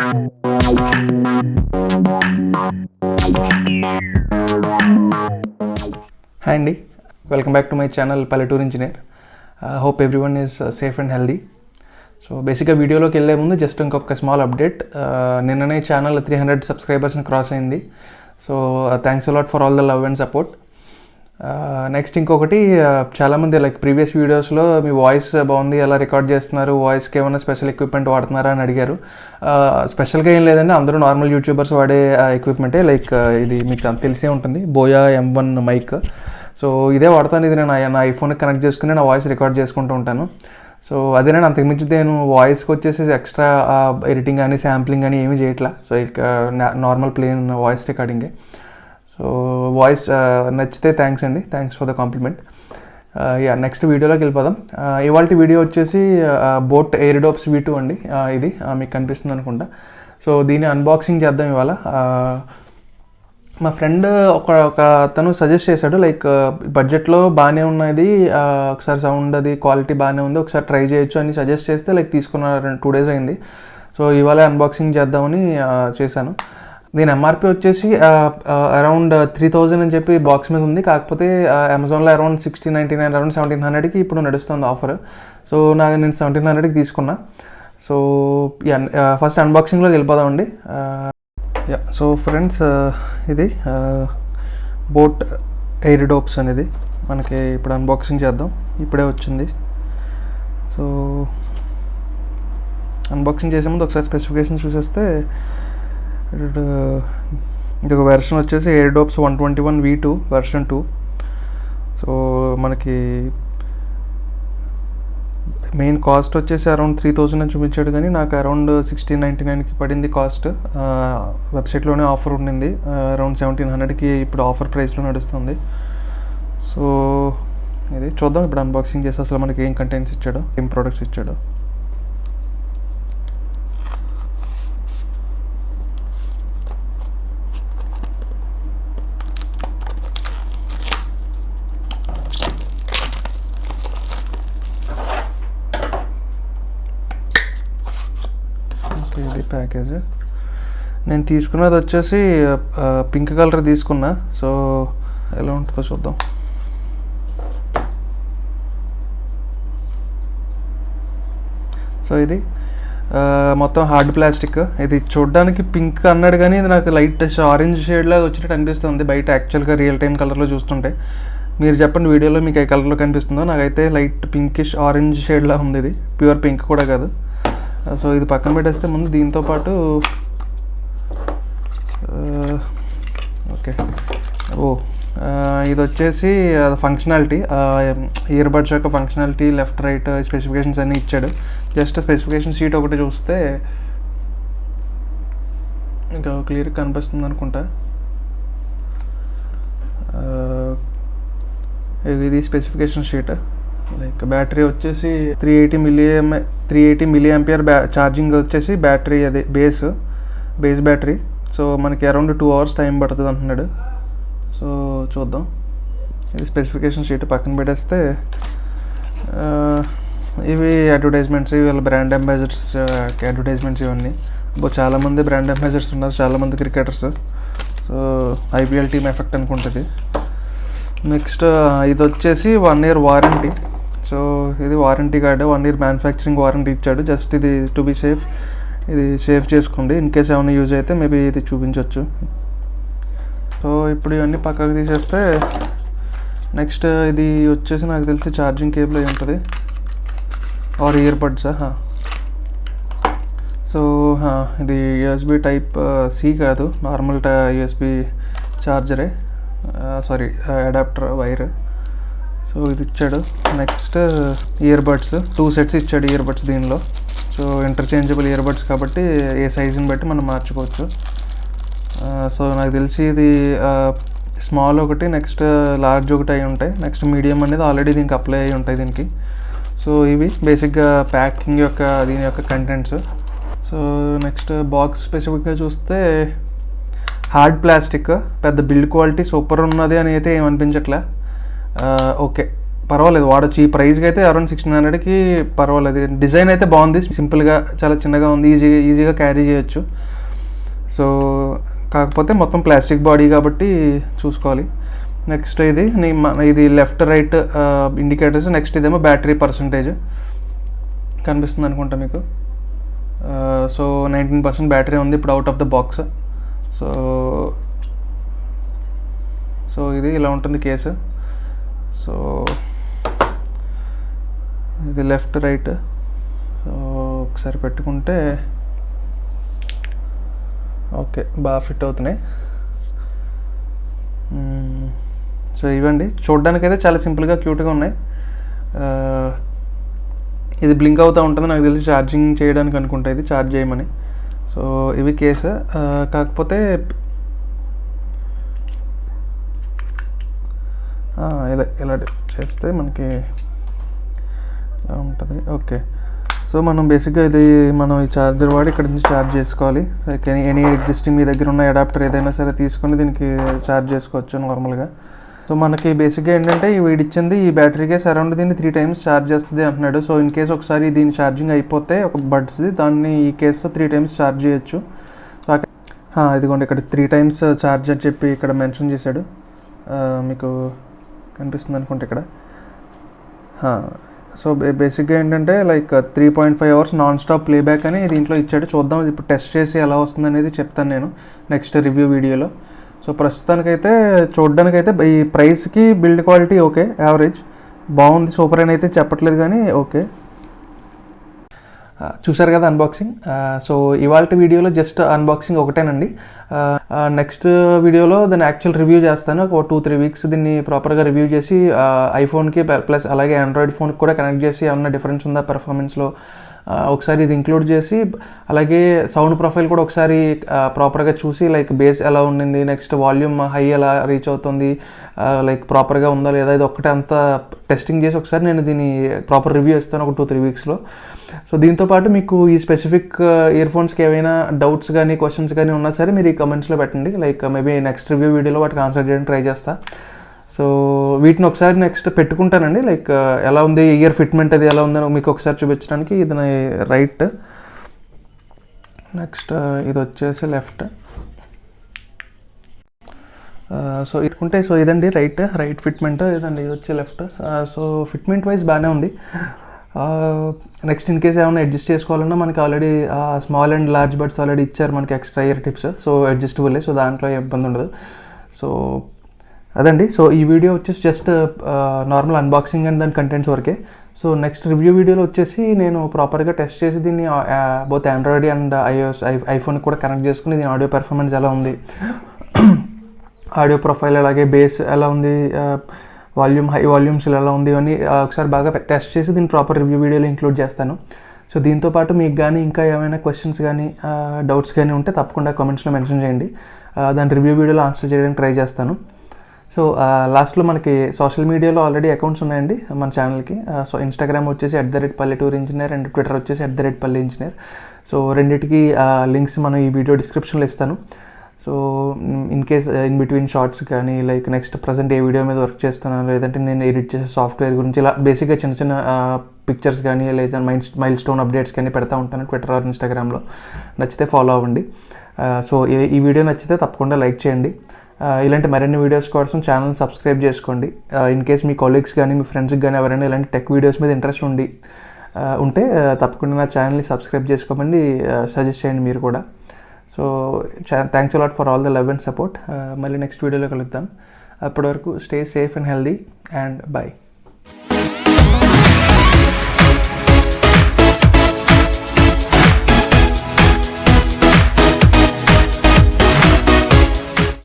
Hi Andy, welcome back to my channel Palleturi Engineer. Hope everyone is safe and healthy. So basically video loki velle mundu just inkoka small update. Ninnane channel 300 subscribers ni cross ayindi. So thanks a lot for all the love and support. Next ఇంకొకటి చాలామంది like previous వీడియోస్లో మీ voice బాగుంది, ఎలా record చేస్తున్నారు, వాయిస్కి ఏమైనా special equipment వాడుతున్నారా అని అడిగారు. స్పెషల్గా ఏం లేదండి, అందరూ నార్మల్ యూట్యూబర్స్ వాడే ఎక్విప్మెంటే. లైక్ ఇది మీకు తెలిసే ఉంటుంది, boAt M1 మైక్. సో ఇదే వాడతాను. ఇది నేను నా ఐఫోన్కి కనెక్ట్ చేసుకుని నా వాయిస్ రికార్డ్ చేసుకుంటూ ఉంటాను. సో అదే నేను అంతకుమించి నేను వాయిస్కి వచ్చేసి ఎక్స్ట్రా ఎడిటింగ్ కానీ శాంప్లింగ్ కానీ ఏమీ చేయట్లా. సో ఇక నార్మల్ ప్లేన్ వాయిస్ రికార్డింగే. సో వాయిస్ నచ్చితే థ్యాంక్స్ అండి, thanks for the compliment. Next వీడియోలోకి వెళ్ళిపోదాం. ఇవాళ వీడియో వచ్చేసి బోట్ Airdopes V2 అండి. ఇది మీకు కనిపిస్తుంది అనుకుంటా. సో దీన్ని అన్బాక్సింగ్ చేద్దాం ఇవాళ. మా ఫ్రెండ్ ఒక అతను సజెస్ట్ చేశాడు, లైక్ బడ్జెట్లో బాగానే ఉన్నది, ఒకసారి సౌండ్ అది క్వాలిటీ బాగానే ఉంది, ఒకసారి ట్రై చేయొచ్చు అని సజెస్ట్ చేస్తే లైక్ తీసుకున్న 2 days అయింది. సో ఇవాళ అన్బాక్సింగ్ చేద్దామని చేశాను. దీని ఎంఆర్పి వచ్చేసి అరౌండ్ 3000 అని చెప్పి బాక్స్ మీద ఉంది. కాకపోతే అమెజాన్లో అరౌండ్ 1699, అరౌండ్ 1700కి ఇప్పుడు నడుస్తుంది ఆఫర్. సో నేను 1700కి తీసుకున్నా. సో ఫస్ట్ అన్బాక్సింగ్లోకి వెళ్ళిపోదామండి. సో ఫ్రెండ్స్, ఇది బోట్ Airdopes అనేది మనకి ఇప్పుడు అన్బాక్సింగ్ చేద్దాం. ఇప్పుడే వచ్చింది. సో అన్బాక్సింగ్ చేసే ముందు ఒకసారి స్పెసిఫికేషన్ చూసేస్తే ఇంకొక వెర్షన్ వచ్చేసి Airdopes 121 V2 వెర్షన్ 2. సో మనకి మెయిన్ కాస్ట్ వచ్చేసి అరౌండ్ 3000 అని చూపించాడు, కానీ నాకు అరౌండ్ 1699కి పడింది కాస్ట్. వెబ్సైట్లోనే ఆఫర్ ఉండింది, అరౌండ్ 1700కి ఇప్పుడు ఆఫర్ ప్రైస్లో నడుస్తుంది. సో ఇది చూద్దాం ఇప్పుడు అన్బాక్సింగ్ చేసి అసలు మనకి ఏం కంటెంట్స్ ఇచ్చాడో, ఏం ప్రోడక్ట్స్ ఇచ్చాడో. ఇది ప్యాకేజ్. నేను తీసుకున్నది వచ్చేసి పింక్ కలర్ తీసుకున్నా. సో ఎలా ఉంటుందో చూద్దాం. సో ఇది మొత్తం హార్డ్ ప్లాస్టిక్. ఇది చూడడానికి పింక్ అన్నాడు, కానీ ఇది నాకు లైట్ ఆరెంజ్ షేడ్లాగా వచ్చినట్టు అనిపిస్తుంది బయట, యాక్చువల్గా రియల్ టైం కలర్లో చూస్తుంటే. మీరు చెప్పండి వీడియోలో మీకు ఏ కలర్లో కనిపిస్తుందో. నాకైతే లైట్ పింకిష్ ఆరెంజ్ షేడ్లా ఉంది. ఇది ప్యూర్ పింక్ కూడా కాదు. సో ఇది పక్కన పెట్టేస్తే ముందు దీంతో పాటు ఓకే ఇది వచ్చేసి ఫంక్షనాలిటీ, ఇయర్బడ్స్ యొక్క ఫంక్షనాలిటీ, లెఫ్ట్ రైట్ స్పెసిఫికేషన్స్ అన్నీ ఇచ్చాడు. జస్ట్ స్పెసిఫికేషన్ షీట్ ఒకటి చూస్తే ఇంకా క్లియర్గా కనిపిస్తుంది అనుకుంటా. ఇది స్పెసిఫికేషన్ షీట్. లైక్ బ్యాటరీ వచ్చేసి 380 mAh ఛార్జింగ్ వచ్చేసి బ్యాటరీ, అది బేస్ బ్యాటరీ. సో మనకి అరౌండ్ 2 hours టైం పడుతుంది అంటున్నాడు. సో చూద్దాం. ఇది స్పెసిఫికేషన్ షీట్ పక్కన పెట్టేస్తే ఇవి అడ్వర్టైజ్మెంట్స్, వీళ్ళ బ్రాండ్ అంబాసిడర్స్ అడ్వర్టైజ్మెంట్స్ ఇవన్నీ. చాలామంది బ్రాండ్ అంబాసిడర్స్ ఉన్నారు, చాలామంది cricketers. So IPL team effect అనుకుంటుంది. నెక్స్ట్ ఇది వచ్చేసి 1 year వారంటీ. సో ఇది warranty card, 1 year manufacturing warranty ఇచ్చాడు. జస్ట్ ఇది టు బీ సేఫ్, ఇది సేవ్ చేసుకోండి. ఇన్ కేస్ ఏమైనా యూజ్ అయితే మేబీ ఇది చూపించవచ్చు. సో ఇప్పుడు ఇవన్నీ పక్కకు తీసేస్తే నెక్స్ట్ ఇది వచ్చేసి నాకు తెలిసి ఛార్జింగ్ కేబుల్ అయి ఉంటుంది, ఆర్ ఇయర్బడ్స్. సో ఇది USB టైప్ C కాదు, నార్మల్ USB ఛార్జరే, సారీ అడాప్టర్ వైర్. సో ఇది ఇచ్చాడు. నెక్స్ట్ ఇయర్బడ్స్ 2 sets ఇచ్చాడు ఇయర్బడ్స్ దీనిలో. సో ఇంటర్చేంజబుల్ ఇయర్బడ్స్ కాబట్టి ఏ సైజుని బట్టి మనం మార్చుకోవచ్చు. సో నాకు తెలిసి ఇది స్మాల్ ఒకటి, నెక్స్ట్ లార్జ్ ఒకటి అయి ఉంటాయి. నెక్స్ట్ మీడియం అనేది ఆల్రెడీ దీనికి అప్లై అయి ఉంటాయి దీనికి. సో ఇవి బేసిక్గా ప్యాకింగ్ యొక్క దీని యొక్క కంటెంట్స్. సో నెక్స్ట్ బాక్స్ స్పెసిఫిక్గా చూస్తే హార్డ్ ప్లాస్టిక్, పెద్ద బిల్డ్ క్వాలిటీ సూపర్ ఉన్నది అని అయితే ఏమనిపించట్లే. ఓకే, పర్వాలేదు, వాడచ్చు. ఈ ప్రైస్కి అయితే అరౌండ్ 1600కి పర్వాలేదు. డిజైన్ అయితే బాగుంది, సింపుల్గా చాలా చిన్నగా ఉంది, ఈజీగా క్యారీ చేయొచ్చు. సో కాకపోతే మొత్తం ప్లాస్టిక్ బాడీ కాబట్టి చూసుకోవాలి. నెక్స్ట్ ఇది లెఫ్ట్ రైట్ ఇండికేటర్స్. నెక్స్ట్ ఇదేమో బ్యాటరీ పర్సంటేజ్ కనిపిస్తుంది అనుకుంటా మీకు. సో 19% బ్యాటరీ ఉంది ఇప్పుడు out of the box. So ఇది ఇలా ఉంటుంది కేసు. సో ఇది లెఫ్ట్ రైట్. సో ఒకసారి పెట్టుకుంటే ఓకే, బాగా ఫిట్ అవుతున్నాయి. సో ఇవ్వండి, చూడడానికైతే చాలా సింపుల్గా క్యూట్గా ఉన్నాయి. ఇది బ్లింక్ అవుతూ ఉంటుంది, నాకు తెలిసి ఛార్జింగ్ చేయడానికి అనుకుంటా, ఇది ఛార్జ్ చేయమని. సో ఇవి కేసు. కాకపోతే ఇలా చేస్తే మనకి ఇలా ఉంటుంది. ఓకే, సో మనం బేసిక్గా మనం ఈ ఛార్జర్ వాడి ఇక్కడ నుంచి ఛార్జ్ చేసుకోవాలి. ఎనీ ఎగ్జిస్టింగ్ మీ దగ్గర ఉన్న అడాప్టర్ ఏదైనా సరే తీసుకొని దీనికి ఛార్జ్ చేసుకోవచ్చు నార్మల్గా. సో మనకి బేసిక్గా ఏంటంటే వీడిచ్చింది ఈ బ్యాటరీ కేస్ అరౌండ్ దీన్ని 3 times ఛార్జ్ చేస్తుంది అంటున్నాడు. సో ఇన్ కేస్ ఒకసారి దీని ఛార్జింగ్ అయిపోతే ఒక బడ్స్ది, దాన్ని ఈ కేసుతో 3 times ఛార్జ్ చేయొచ్చు. ఇదిగోండి ఇక్కడ 3 times ఛార్జ్ అని చెప్పి ఇక్కడ మెన్షన్ చేశాడు, మీకు కనిపిస్తుంది అనుకుంటే ఇక్కడ. సో బేసిక్గా ఏంటంటే like 3.5 hours non stop playback అని దీంట్లో ఇచ్చాడు. చూద్దాం ఇప్పుడు టెస్ట్ చేసి ఎలా వస్తుంది అనేది చెప్తాను నేను నెక్స్ట్ రివ్యూ వీడియోలో. సో ప్రస్తుతానికైతే చూడడానికైతే ఈ ప్రైస్కి బిల్డ్ క్వాలిటీ ఓకే, యావరేజ్, బాగుంది, సూపర్ అని అయితే చెప్పట్లేదు కానీ ఓకే. చూసారు కదా అన్బాక్సింగ్. సో ఇవాళ వీడియోలో జస్ట్ అన్బాక్సింగ్ ఒకటేనండి. నెక్స్ట్ వీడియోలో దాన్ని యాక్చువల్ రివ్యూ చేస్తాను. ఒక 2-3 weeks దీన్ని ప్రాపర్గా రివ్యూ చేసి ఐఫోన్కి ప్లస్ అలాగే ఆండ్రాయిడ్ ఫోన్కి కూడా కనెక్ట్ చేసి ఏమన్నా డిఫరెన్స్ ఉందా పెర్ఫార్మెన్స్లో ఒకసారి ఇది ఇంక్లూడ్ చేసి, అలాగే సౌండ్ ప్రొఫైల్ కూడా ఒకసారి ప్రాపర్గా చూసి, లైక్ బేస్ ఎలా ఉండింది, నెక్స్ట్ వాల్యూమ్ హై ఎలా రీచ్ అవుతుంది, లైక్ ప్రాపర్గా ఉందా లేదా, ఇది ఒక్కటే అంతా టెస్టింగ్ చేసి ఒకసారి నేను దీన్ని ప్రాపర్ రివ్యూ ఇస్తాను ఒక 2-3 weeksలో. సో దీంతోపాటు మీకు ఈ స్పెసిఫిక్ ఇయర్ ఫోన్స్కి ఏమైనా డౌట్స్ కానీ క్వశ్చన్స్ కానీ ఉన్నా సరే మీరు ఈ కమెంట్స్లో పెట్టండి. లైక్ మేబీ నెక్స్ట్ రివ్యూ వీడియోలో వాటికి ఆన్సర్ చేయడానికి ట్రై చేస్తా. సో వీటిని ఒకసారి నెక్స్ట్ పెట్టుకుంటానండి, లైక్ ఎలా ఉంది ఇయర్ ఫిట్మెంట్ అది ఎలా ఉందని మీకు ఒకసారి చూపించడానికి. ఇది నా రైట్, నెక్స్ట్ ఇది వచ్చేసి లెఫ్ట్. సో ఇట్టుకుంటే సో ఇదండి రైట్ ఫిట్మెంట్, ఇదండి ఇది వచ్చి లెఫ్ట్. సో ఫిట్మెంట్ వైజ్ బాగానే ఉంది. నెక్స్ట్ ఇన్ కేస్ ఏమైనా అడ్జస్ట్ చేసుకోవాలన్నా మనకి already small and large buds already ఇచ్చారు మనకి extra year tips. So adjustable, so దాంట్లో ఇబ్బంది ఉండదు. సో అదండి. సో ఈ వీడియో వచ్చేసి జస్ట్ నార్మల్ అన్బాక్సింగ్ అండ్ దాని కంటెంట్స్ వరకే. సో నెక్స్ట్ రివ్యూ వీడియోలో వచ్చేసి నేను ప్రాపర్గా టెస్ట్ చేసి దీన్ని బోత్ ఆండ్రాయిడ్ అండ్ ఐఫోన్కి కూడా కనెక్ట్ చేసుకుని దీని ఆడియో పెర్ఫార్మెన్స్ ఎలా ఉంది, ఆడియో ప్రొఫైల్ అలాగే బేస్ ఎలా ఉంది, హై వాల్యూమ్స్ ఎలా ఉంది ఇవన్నీ ఒకసారి బాగా టెస్ట్ చేసి దీన్ని ప్రాపర్ రివ్యూ వీడియోలో ఇంక్లూడ్ చేస్తాను. సో దీంతోపాటు మీకు కానీ ఇంకా ఏమైనా క్వశ్చన్స్ కానీ డౌట్స్ కానీ ఉంటే తప్పకుండా కామెంట్స్లో మెన్షన్ చేయండి, దాని రివ్యూ వీడియోలో ఆన్సర్ చేయడానికి ట్రై చేస్తాను. సో లాస్ట్లో మనకి సోషల్ మీడియాలో ఆల్రెడీ అకౌంట్స్ ఉన్నాయండి మన ఛానల్కి. సో ఇన్స్టాగ్రామ్ వచ్చేసి @Palleturi Engineer అండ్ ట్విట్టర్ వచ్చేసి @PalleEngineer. సో రెండింటికి లింక్స్ మనం ఈ వీడియో డిస్క్రిప్షన్లో ఇస్తాను. So in case in between shorts కానీ like next present a video మీద వర్క్ చేస్తున్నాను, లేదంటే నేను ఎడిట్ చేసే సాఫ్ట్వేర్ గురించి ఇలా బేసిక్గా చిన్న చిన్న పిక్చర్స్ కానీ లేదా మైల్ స్టోన్ అప్డేట్స్ కానీ పెడతా ఉంటాను ట్విట్టర్ ఆర్ ఇన్స్టాగ్రామ్లో. నచ్చితే ఫాలో అవ్వండి. సో ఈ వీడియో నచ్చితే తప్పకుండా లైక్ చేయండి. ఇలాంటి మరిన్ని వీడియోస్ కోసం ఛానల్ సబ్స్క్రైబ్ చేసుకోండి. ఇన్ కేస్ మీ కొలీగ్స్ కానీ మీ ఫ్రెండ్స్కి కానీ ఎవరైనా ఇలాంటి టెక్ వీడియోస్ మీద ఇంట్రెస్ట్ ఉంటే తప్పకుండా నా ఛానల్ని సబ్స్క్రైబ్ చేసుకోమని సజెస్ట్ చేయండి మీరు కూడా. So thanks a lot for all the love and support. మళ్ళీ నెక్స్ట్ వీడియోలో కలుద్దాం. అప్పటి వరకు stay safe and healthy and by.